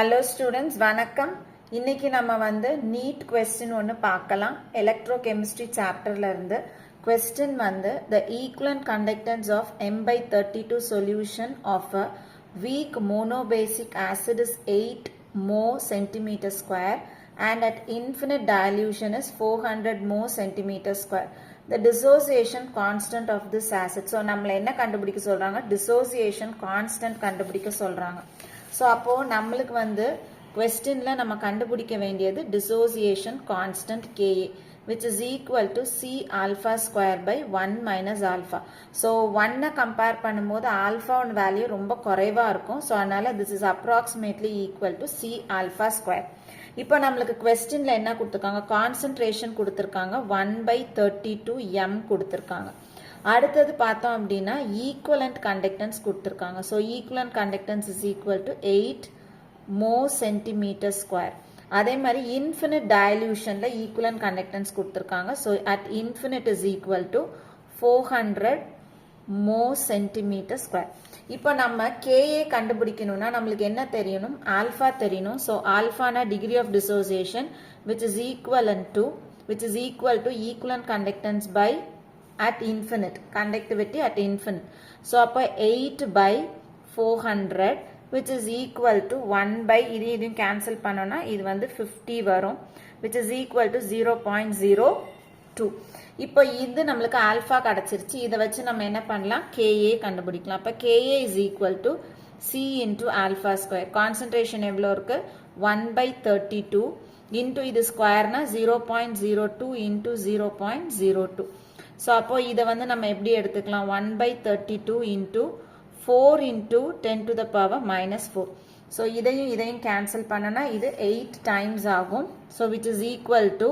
Hello students, வணக்கம். இன்னைக்கு நம்ம வந்து நீட் question ஒன்னு பார்க்கலாம். எலக்ட்ரோகெமிஸ்ட்ரி சாப்டர்ல இருந்து question வந்து the equivalent conductance of M/32 solution of a weak monobasic acid is 8 mole centimeter square and at infinite dilution is 400 mole centimeter square. The dissociation constant of this acid. So நம்மள என்ன கண்டுபிடிக்க சொல்றாங்க? Dissociation constant கண்டுபிடிக்க சொல்றாங்க. So அப்போது நம்மளுக்கு வந்து கொஸ்டினில் நம்ம கண்டுபிடிக்க வேண்டியது dissociation constant Ka which is equal to C alpha square by 1 minus alpha. So 1 compare பண்ணும்போது ஆல்ஃபாவோட வேல்யூ ரொம்ப குறைவாக இருக்கும். ஸோ அதனால் this is approximately equal to C alpha square. இப்போ நம்மளுக்கு கொஸ்டினில் என்ன கொடுத்துருக்காங்க? கான்சன்ட்ரேஷன் கொடுத்துருக்காங்க 1/32 m கொடுத்துருக்காங்க. அடுத்தது பார்த்தோம் அப்படின்னா ஈக்குவலண்ட் கண்டக்டன்ஸ் கொடுத்துருக்காங்க. So equivalent conductance is equal to 8 மோ சென்டிமீட்டர் ஸ்கொயர். அதே மாதிரி இன்ஃபினிட் டயல்யூஷனில் ஈக்குவலண்ட் கண்டக்டன்ஸ் கொடுத்துருக்காங்க. So at infinite is equal to 400 மோ சென்டிமீட்டர் ஸ்கொயர். இப்போ நம்ம கேஏ கண்டுபிடிக்கணும்னா நம்மளுக்கு என்ன தெரியணும்? ஆல்ஃபா தெரியணும். ஸோ ஆல்ஃபானா degree of dissociation which is equal to equivalent conductance by at infinite, conductivity at infinite. So அப்போ 8/400 which is equal to 1 by இதையும் cancel பண்ணோம்னா இது வந்து 50 வரும் which is equal to 0.02. இப்போ இது நம்மளுக்கு ஆல்ஃபா கிடைச்சிருச்சு. இதை வச்சு நம்ம என்ன பண்ணலாம்? KA கண்டுபிடிக்கலாம். அப்போ KA is equal to C into alpha square. Concentration எவ்வளோ இருக்கு? 1/32 into இது ஸ்கொயர்னா 0.02 into 0.02. ஸோ அப்போ இதை வந்து நம்ம எப்படி எடுத்துக்கலாம்? 1/32 into 4 into 10 to the power minus 4. So இதையும் கேன்சல் பண்ணனா இது 8 times ஆகும். So which is equal to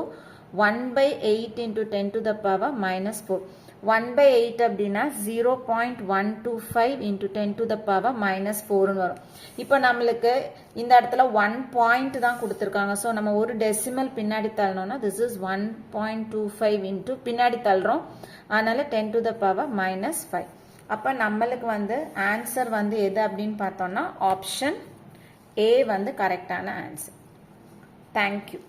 1/8 into 10 to the power minus 4. 1/8 அப்படின்னா 0.125 into 10 to the power minus 4 வரும். இப்போ நம்மளுக்கு இந்த இடத்துல 1 பாயிண்ட் தான் கொடுத்துருக்காங்க. ஸோ நம்ம ஒரு டெசிமல் பின்னாடி தள்ளணும்னா this is 1.25 into பின்னாடி தள்ளுறோம். அதனால 10 to the power minus 5. அப்போ நம்மளுக்கு வந்து ஆன்சர் வந்து எது அப்படின்னு பார்த்தோம்னா ஆப்ஷன் ஏ வந்து கரெக்டான ஆன்சர். தேங்க்யூ.